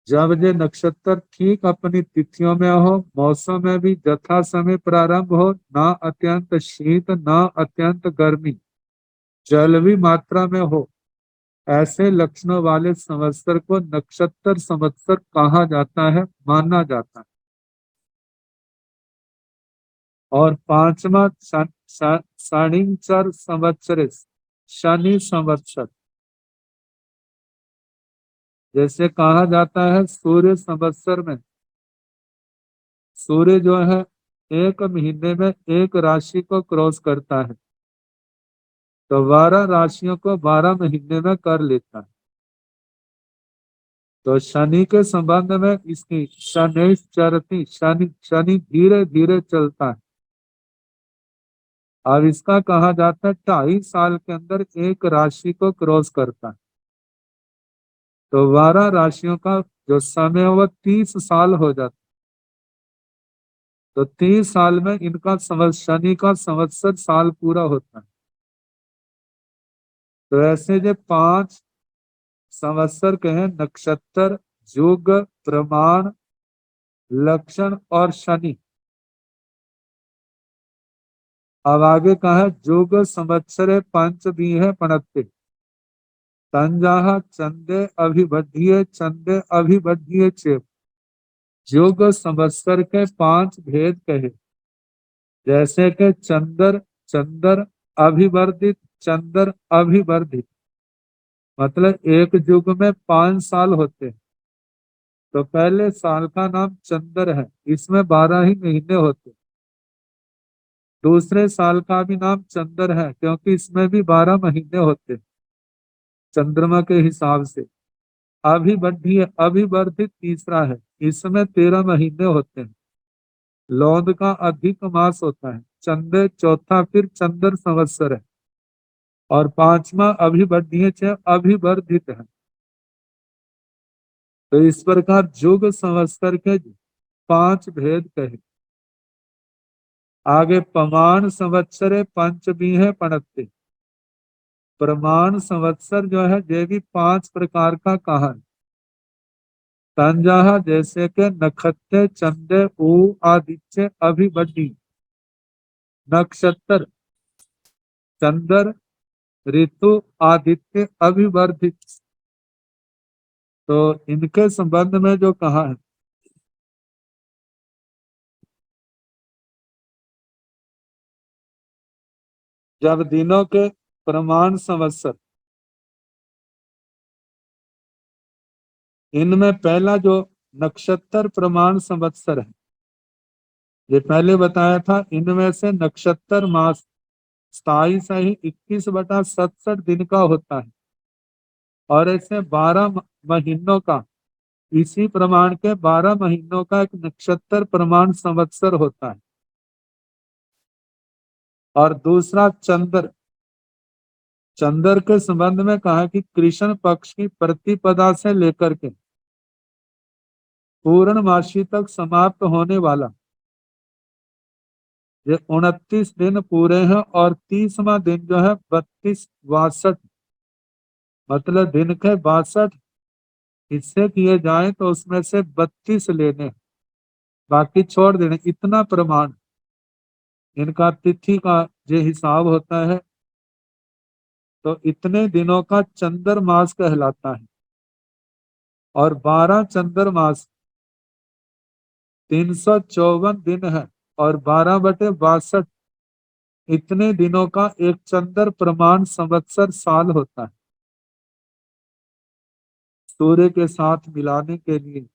जब ये नक्षत्र ठीक अपनी तिथियों में हो, मौसम में भी यथा समय प्रारंभ हो, ना अत्यंत शीत ना अत्यंत गर्मी, जल भी मात्रा में हो, ऐसे लक्षणों वाले संवत्सर को नक्षत्र संवत्सर कहा जाता है, माना जाता है। और पांचवा शनिचर संवत्सर, शनि संवत्सर, जैसे कहा जाता है सूर्य संवत्सर में सूर्य जो है एक महीने में एक राशि को क्रॉस करता है, तो 12 राशियों को 12 महीने में कर लेता है। तो शनि के संबंध में इसकी शनि चरती, शनि शनि धीरे धीरे चलता है। अब इसका कहा जाता है 2.5 साल के अंदर एक राशि को क्रॉस करता है। तो 12 राशियों का जो समय है वो 30 साल हो जाता है। तो 30 साल में इनका शनि का संवत्सर साल पूरा होता है। तो ऐसे जो 5 संवत्सर कहे, नक्षत्र, युग, प्रमाण, लक्षण और शनि। अब आगे कहा है युग संवत्सरे पंच बीहे पणत्ते तंजाह चंदे अभिबद्धीय चंदे अभिबद्धीय चेप। युग संवत्सर के 5 भेद कहे, जैसे कि चंद्र अभिवर्धित, चंद्र अभिवर्धित, मतलब एक युग में 5 साल होते हैं। तो पहले साल का नाम चंद्र है, इसमें 12 ही महीने होते हैं। दूसरे साल का भी नाम चंद्र है क्योंकि इसमें भी 12 महीने होते हैं चंद्रमा के हिसाब से। अभिवर्धित तीसरा है, इसमें 13 महीने होते हैं। लौंद का अधिक मास होता है। चंद्र चौथा फिर चंद्र संवत्सर है, और 5वां अभिवर्धित है। तो इस प्रकार युग संवत्सर के 5 भेद कहे। आगे प्रमाण संवत्सरे पंचमीहे पणत्ते। प्रमाण संवत्सर जो है ये भी 5 प्रकार का कहा है। तंजाह जैसे के नक्षत्र, चंदे, ऊ, आदित्य, अभिवड्डी। नक्षत्र, चंद्र, ऋतु, आदित्य, अभिवर्धित। तो इनके संबंध में जो कहा है, जब दिनों के प्रमाण संवत्सर, इनमें पहला जो नक्षत्र प्रमाण संवत्सर है, ये पहले बताया था, इनमें से नक्षत्र मास स्थाई सही 21/67 दिन का होता है और ऐसे 12 महीनों का, इसी प्रमाण के 12 महीनों का एक नक्षत्र प्रमाण संवत्सर होता है। और दूसरा चंद्र, चंद्र के संबंध में कहा कि कृष्ण पक्ष की प्रतिपदा से लेकर के पूर्णमासी तक समाप्त होने वाला, ये 29 दिन पूरे हैं और 30वां दिन जो है 32/62, मतलब दिन के 62 हिस्से किए जाएं तो उसमें से 32 लेने, बाकी छोड़ देने, इतना प्रमाण इनका तिथि का जो हिसाब होता है। तो इतने दिनों का चंद्रमास कहलाता है। और 12 चंद्रमास 354 दिन है और 12/62 इतने दिनों का एक चंद्र प्रमाण संवत्सर साल होता है। सूर्य के साथ मिलाने के लिए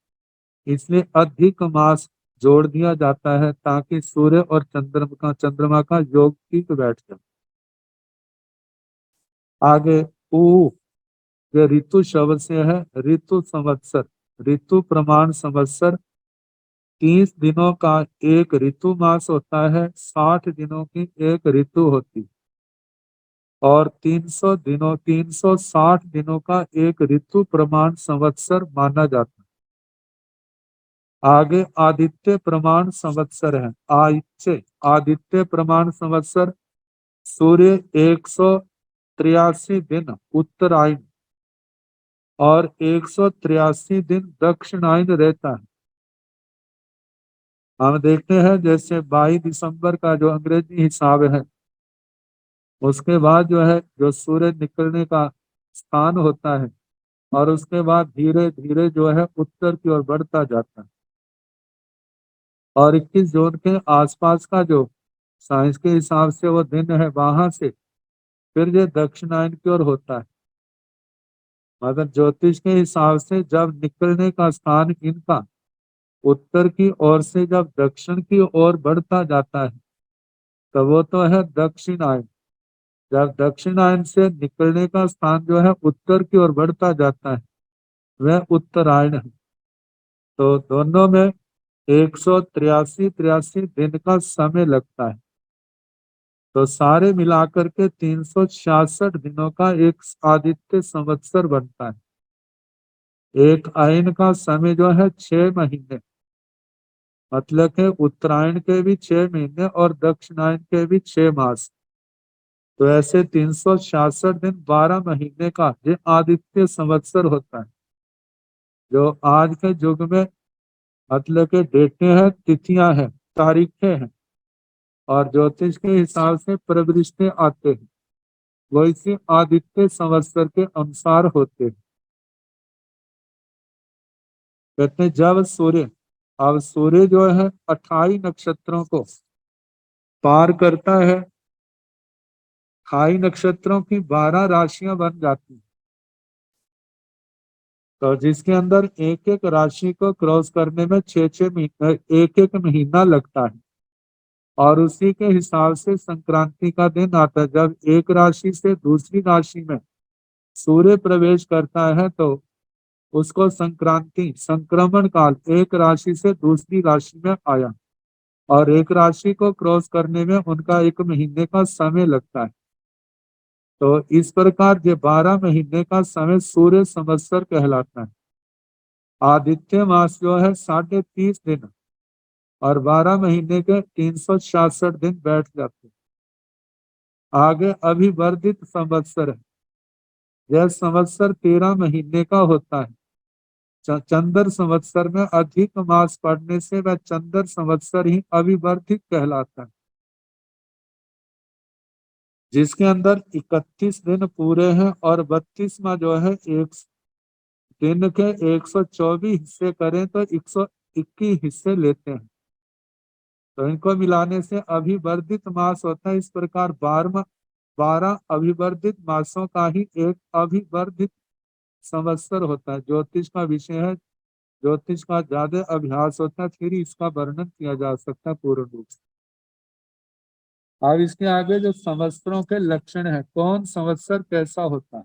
इसमें अधिक मास जोड़ दिया जाता है ताकि सूर्य और चंद्रमा का योग ठीक बैठ जाए। आगे ऊ, ये ऋतु शब्द से है, ऋतु संवत्सर, ऋतु प्रमाण संवत्सर 30 दिनों का एक ऋतु मास होता है, 60 दिनों की एक ऋतु होती और 360 दिनों का एक ऋतु प्रमाण संवत्सर माना जाता है। आगे आदित्य प्रमाण संवत्सर है। आदित्य प्रमाण संवत्सर सूर्य 183 दिन उत्तरायण और 183 दिन दक्षिणायन रहता है। हम देखते हैं जैसे 22 दिसंबर का जो अंग्रेजी हिसाब है, उसके बाद जो है जो सूर्य निकलने का स्थान होता है और उसके बाद धीरे धीरे जो है उत्तर की ओर बढ़ता जाता है और 21 जून के आसपास का जो साइंस के हिसाब से वो दिन है, वहां से फिर ये दक्षिणायन की ओर होता है। मगर ज्योतिष के हिसाब से जब निकलने का स्थान इनका उत्तर की ओर से जब दक्षिण की ओर बढ़ता जाता है तो वो तो है दक्षिणायन। जब दक्षिणायन से निकलने का स्थान जो है उत्तर की ओर बढ़ता जाता है वह उत्तरायण है। तो दोनों में 183 दिन का समय लगता है। तो सारे मिलाकर के 366 दिनों का एक आदित्य संवत्सर बनता है। एक अयन का समय जो है 6 महीने, मतलब के उत्तरायण के भी 6 महीने और दक्षिणायन के भी 6 मास। तो ऐसे 366 दिन 12 महीने का ये आदित्य संवत्सर होता है, जो आज के युग में मतलब के डेटें हैं, तिथियां हैं, तारीखें हैं और ज्योतिष के हिसाब से प्रविष्टे आते हैं, वो इसी आदित्य संवत्सर के अनुसार होते हैं। कहते हैं जब सूर्य, अब सूर्य जो है 28 नक्षत्रों को पार करता है, 28 नक्षत्रों की 12 राशियां बन जाती हैं। तो जिसके अंदर एक एक राशि को क्रॉस करने में 6-6 महीना, एक एक महीना लगता है और उसी के हिसाब से संक्रांति का दिन आता है। जब एक राशि से दूसरी राशि में सूर्य प्रवेश करता है तो उसको संक्रांति, संक्रमण काल, एक राशि से दूसरी राशि में आया और एक राशि को क्रॉस करने में उनका 1 महीने का समय लगता है। तो इस प्रकार ये 12 महीने का समय सूर्य संवत्सर कहलाता है। आदित्य मास जो है 30.5 दिन और 12 महीने के 366 दिन बैठ जाते हैं। आगे अभिवर्धित संवत्सर है। यह संवत्सर 13 महीने का होता है। चंद्र संवत्सर में अधिक मास पड़ने से वह चंद्र संवत्सर ही अभिवर्धित कहलाता है, जिसके अंदर 31 दिन पूरे हैं और 32वां जो है एक दिन के 124 हिस्से करें तो 121 हिस्से लेते हैं। तो इनको मिलाने से अभिवर्धित मास होता है। इस प्रकार 12 12 अभिवर्धित मासों का ही एक अभिवर्धित संवत्सर होता है। ज्योतिष का विषय है, ज्योतिष का ज्यादा अभ्यास होता है, फिर इसका वर्णन किया जा सकता है पूर्ण रूप से। अब इसके आगे जो संवत्सरों के लक्षण है, कौन संवत्सर कैसा होता है।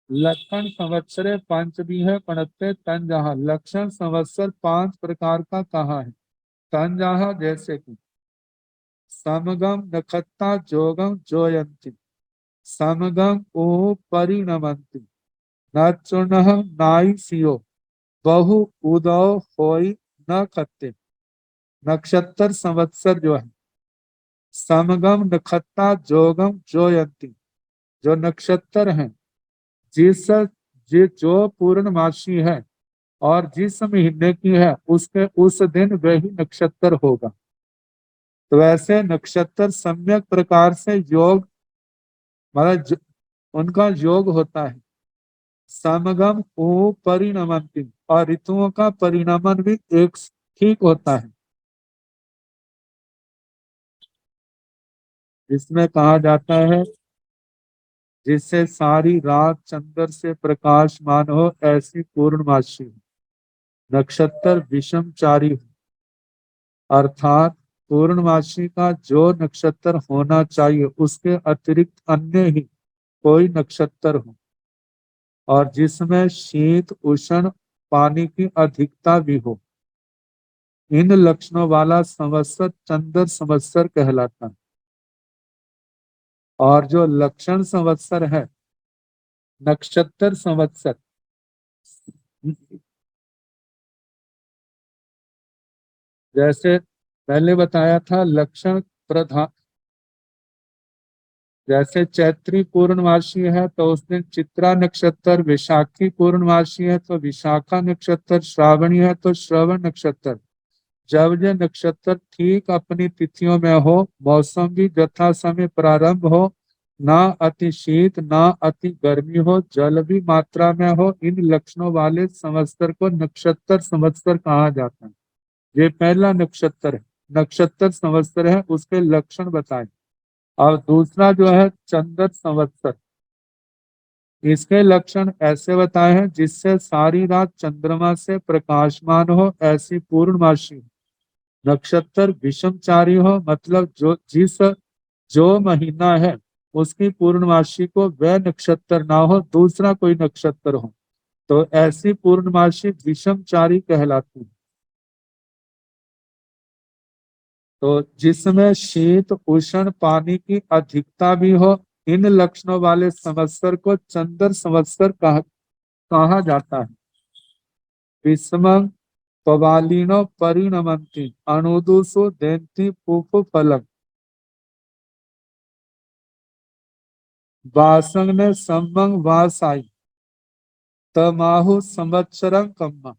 लक्षण संवत्सरे पंचविह पणत्ते तंजहा। लक्षण संवत्सर 5 प्रकार का कहा है। तंजहा जैसे कि समगम नखत्ता जोगम जोयंती, समगम ओ परिणमंती, न चुनह नाई सियो, बहु उदौ होई न खत्ते। नक्षत्र संवत्सर जो है, समगम नखत्ता जोगम जोयंती, जो नक्षत्र हैं, जो पूर्णमासी है और जिस महीने की है उसके उस दिन वही नक्षत्र होगा। तो ऐसे नक्षत्र सम्यक प्रकार से योग, मतलब उनका योग होता है। समगम ओ परिणमंती, और ऋतुओं का परिणमन भी एक ठीक होता है। इसमें कहा जाता है जिससे सारी रात चंद्र से प्रकाशमान हो, ऐसी पूर्णमासी नक्षत्र विषमचारी हो, अर्थात पूर्णमासी का जो नक्षत्र होना चाहिए उसके अतिरिक्त अन्य ही कोई नक्षत्र हो, और जिसमें शीत उष्ण पानी की अधिकता भी हो। इन लक्षणों वाला संवत्सर चंद्र संवत्सर कहलाता है। और जो लक्षण संवत्सर है, नक्षत्र संवत्सर, जैसे पहले बताया था लक्षण प्रधान, जैसे चैत्री पूर्णमासी है तो उस दिन चित्रा नक्षत्र, विशाखी पूर्णमासी है तो विशाखा नक्षत्र, श्रावणी है तो श्रवण नक्षत्र। जब ये नक्षत्र ठीक अपनी तिथियों में हो, मौसम भी यथा समय प्रारंभ हो, ना अति शीत ना अति गर्मी हो, जल भी मात्रा में हो, इन लक्षणों वाले संवत्सर को नक्षत्र संवत्सर कहा जाता है। ये पहला नक्षत्र है, नक्षत्र संवत्सर है, उसके लक्षण बताए। और दूसरा जो है चंद्र संवत्सर, इसके लक्षण ऐसे बताए हैं जिससे सारी रात चंद्रमा से प्रकाशमान हो, ऐसी पूर्णमासी। नक्षत्र विषमचारी हो, मतलब जो महीना है उसकी पूर्णमासी को वह नक्षत्र ना हो, दूसरा कोई नक्षत्र हो, तो ऐसी पूर्णमासी विषमचारी कहलाती है। तो जिसमें शीत उष्ण पानी की अधिकता भी हो, इन लक्षणों वाले संवत्सर को चंद्र संवत्सर कहा जाता है। विषमं पवालिनो परिणमंती अणुदुसु देन्ति पुप फलम, वासंग ने सम्मंग वासाई, तमाहु संवत्सरं कम्मा।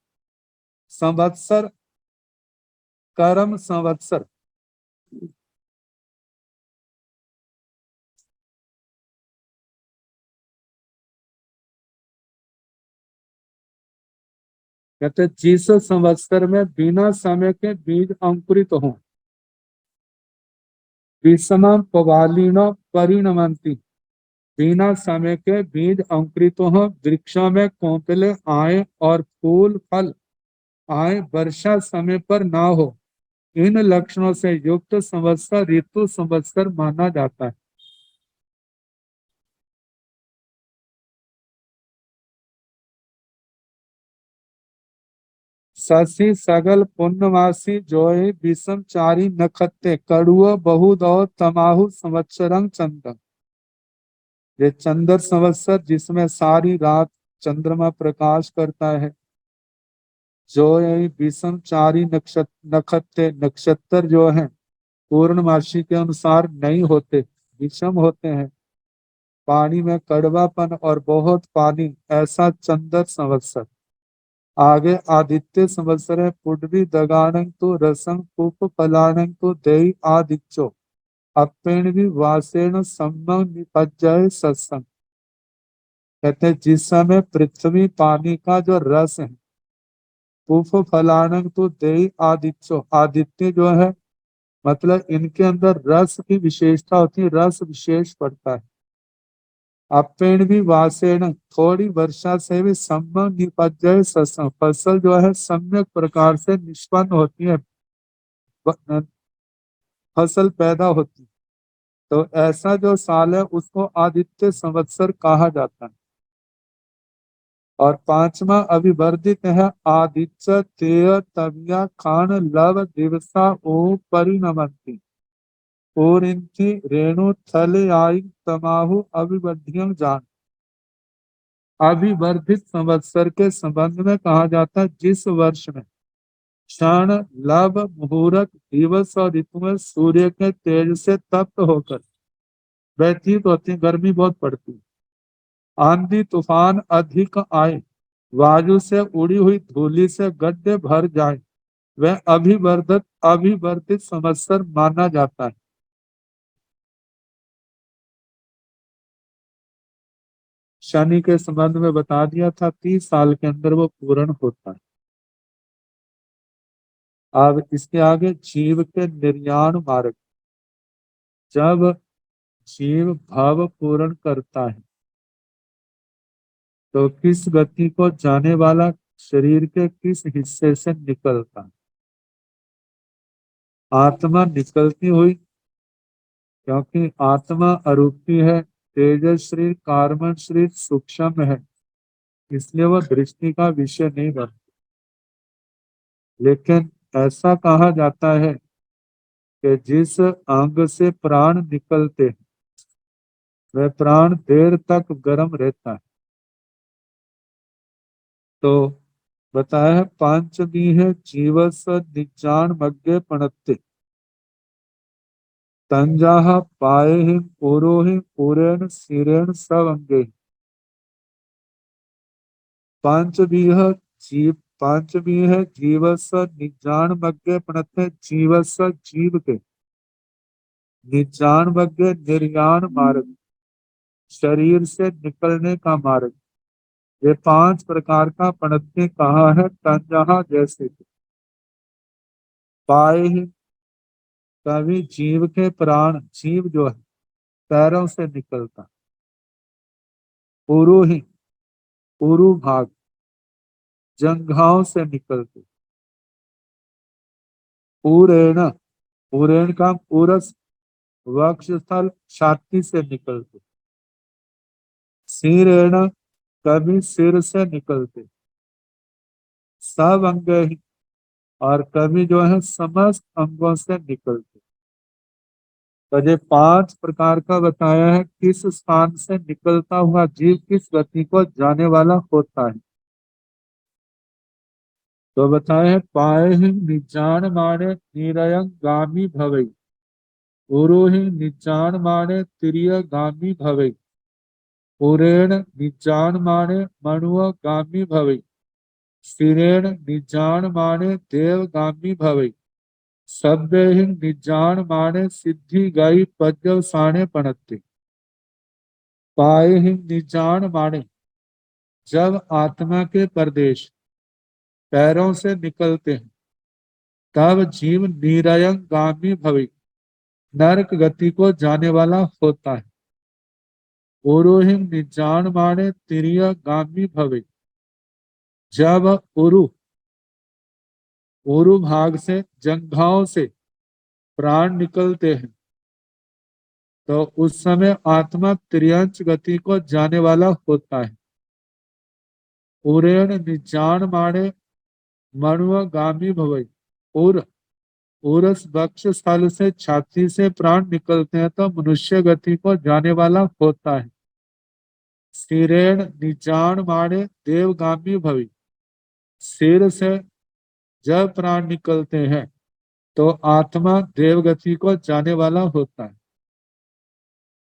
संवत्सर कर्म संवत्सर, कहते जिस संवत्सर में बिना समय के बीज अंकुरित हो। विषमं पवालिनो परिणमंती, बिना समय के बीज अंकुरित हो, वृक्षों में कोंपले आए और फूल फल आए, वर्षा समय पर ना हो, इन लक्षणों से युक्त संवत्सर ऋतु संवत्सर माना जाता है। शशि सगल पुण्यवासी जोय विषमचारी नखत्ते, कड़ुओ बहुदौ तमाहु संवत्सरं चंद्र। ये चंद्र संवत्सर जिसमें सारी रात चंद्रमा प्रकाश करता है। जो ये विषमचारी नक्षत्र नक्षत्र जो है पूर्णमासी के अनुसार नहीं होते, विषम होते हैं, पानी में कड़वापन और बहुत पानी, ऐसा चंद्र संवत्सर। आगे आदित्य संवत्सर है। पुडवी दगानंग तो रसंग पुप फलानंग तो देई आदित्यो, अपेण भी वासेण सम्मंग निपज्जय सत्संग। कहते हैं जिस समय पृथ्वी पानी का जो रस है, पुफ फलानंग तो देई आदित्यो, आदित्य जो है मतलब इनके अंदर रस की विशेषता होती है, रस विशेष पड़ता है। अपेण भी वासेण, थोड़ी वर्षा से भी सम्यक निपजय सस्यम, फसल जो है सम्यक प्रकार से निष्पन्न होती है, फसल पैदा होती है। तो ऐसा जो साल है उसको आदित्य संवत्सर कहा जाता है। और पांचवा अभिवर्धित है आदित्य तेय तविया खान लव दिवसा ओ परिणमंती और इनकी रेणु थल आई तमाहु अभिवर्धियम जान। अभिवर्धित संवत्सर के संबंध में कहा जाता है जिस वर्ष में क्षण लव मुहूर्त दिवस और ऋतुएं सूर्य के तेज से तप्त होकर व्यतीत होती, गर्मी बहुत पड़ती, आंधी तूफान अधिक आए, वायु से उड़ी हुई धूलि से गड्ढे भर जाए, वह अभिवर्धित संवत्सर माना जाता है। शनि के संबंध में बता दिया था, 30 साल के अंदर वो पूर्ण होता है। अब इसके आगे जीव के निर्याण मार्ग, जब जीव भाव पूर्ण करता है तो किस गति को जाने वाला शरीर के किस हिस्से से निकलता है। आत्मा निकलती हुई, क्योंकि आत्मा अरूपी है, तेजस शरीर कार्बन शरीर सूक्ष्म है, इसलिए वह दृष्टि का विषय नहीं बनता। लेकिन ऐसा कहा जाता है कि जिस अंग से प्राण निकलते हैं वह प्राण देर तक गर्म रहता है। तो बताया है पांचवी है जीवस निजान मग्गे पणत्ते तंजाह पाए पुरोहि पुरेण सिरेण सब अंगे। पांचवी है जीव, पांचवी है जीवस निजान मग्गे पणत्ते, जीवस जीव के निजान मग्गे निर्याण मार्ग, शरीर से निकलने का मार्ग। ये 5 प्रकार का पणत्ते कहा है, तंजाह जैसे पाए ही, कभी जीव के प्राण, जीव जो है पैरों से निकलता, पुरु ही पुरु भाग जंघाओं से निकलते, पूरेण, पूरेण का पूरस वक्षस्थल छाती से निकलते, सिरेण कभी सिर से निकलते, सब अंग ही, और कभी जो है समस्त अंगों से निकलते। तो ये 5 प्रकार का बताया है किस स्थान से निकलता हुआ जीव किस गति को जाने वाला होता है। तो बताया है पाए ही निजान माने निरयंग गामी भवई, उरु ही निजान माने तिरिय गामी भवई, उरेण निजान माने मणुअ गामी भवई, सिरेण निजान माने देव गामी भवई, सभ्य ही निजान माने सिद्धि गई पद्य साणे पणत्ते। पाए ही निजान माने जब आत्मा के प्रदेश पैरों से निकलते हैं तब जीव निरयंग गामी भवई, नरक गति को जाने वाला होता है। उरुहिम निजान माने तिरिय गामी भवे, जब उरु उरु भाग से जंघाओं से प्राण निकलते हैं तो उस समय आत्मा त्रियंच गति को जाने वाला होता है। उरेण निजान माने मणुअ गामी भवई, उर उरस वक्ष स्थल से छाती से प्राण निकलते हैं तो मनुष्य गति को जाने वाला होता है। सिरेण निजान माने देवगामी भवि, सिर से जब प्राण निकलते हैं तो आत्मा देवगति को जाने वाला होता है।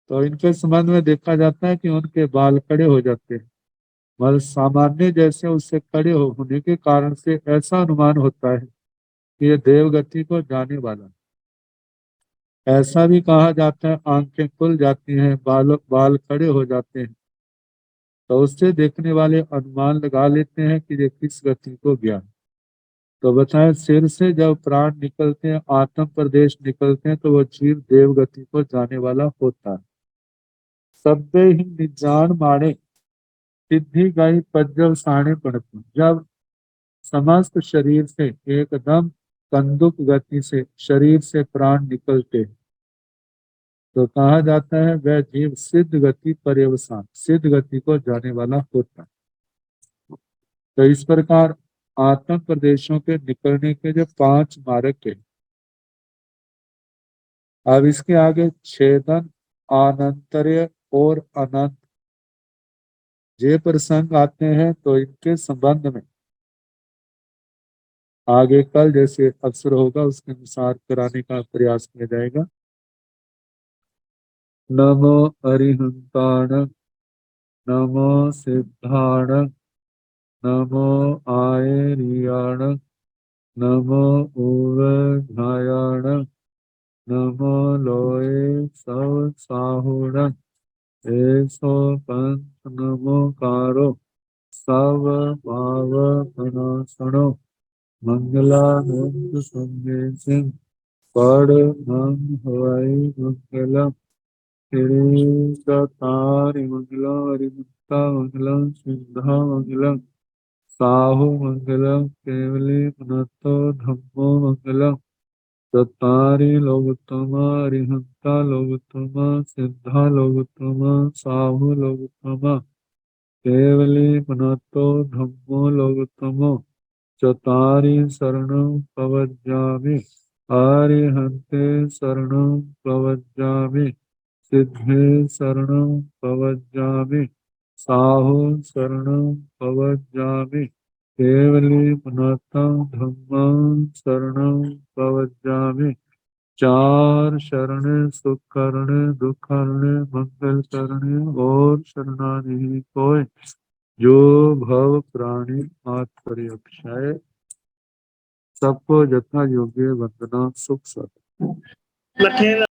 तो इनके संबंध में देखा जाता है कि उनके बाल खड़े हो जाते हैं, मतलब सामान्य जैसे उससे खड़े होने के कारण से ऐसा अनुमान होता है कि ये देवगति को जाने वाला है। ऐसा भी कहा जाता है आंखें खुल जाती हैं, बाल खड़े हो जाते हैं, तो उससे देखने वाले अनुमान लगा लेते हैं कि ये किस गति को गया। तो बताया सिर से जब प्राण निकलते हैं, आत्म प्रदेश निकलते हैं, तो वो जीव देवगति को जाने वाला होता है। सब्बे ही निजान माणे सिद्धि गई पज्जव साणे पड़ती। जब समस्त शरीर से एकदम कंदुक गति से शरीर से प्राण निकलते हैं, तो कहा जाता है वह जीव सिद्ध गति पर्यवसान, सिद्ध गति को जाने वाला होता है। तो इस प्रकार आत्म प्रदेशों के निकलने के जो 5 मार्ग है। अब इसके आगे छेदन, आनंतर्य और अनंत ये प्रसंग आते हैं, तो इनके संबंध में आगे कल जैसे अवसर होगा उसके अनुसार कराने का प्रयास किया जाएगा। नमो अरिहंताण, नमो सिद्धाण, नमो आयरियाण, नमो ऊर्ध्यायाण, नमो लोए सव साहुण, ऐसो पंथ नमोकारो सब भाव प्रणासनो, मंगलानंद संदेश पढ़ मंग हवाई मंगलम, श्री चतारि मंगलम, हरिमुक्ता मंगलम, सिद्धा मंगलम, साहु मंगलम, केवली पुनतो धम्मो मंगलम, चतारि लोकोत्तमा, अरिहंता लोकोत्तमा, सिद्धा लोकोत्तमा, साहु लोकोत्तमा, केवली पुनतो धम्मो लोकोत्तमो, चतारि शरणं प्रवज्जामि, आर्यहन्ते शरणं प्रवज्जामि, सिद्धे शरणं प्रवज्जामि, साहु शरणं प्रवज्जामि, केवली पुनतं धम्मं शरणं प्रवज्जामि। 4 शरण सुख करने, दुख करने, मंगल करने और शरणागति कोय, जो भव प्राणी मात परिक्षय। सबको यथा योग्य वंदना सुख सत। मथे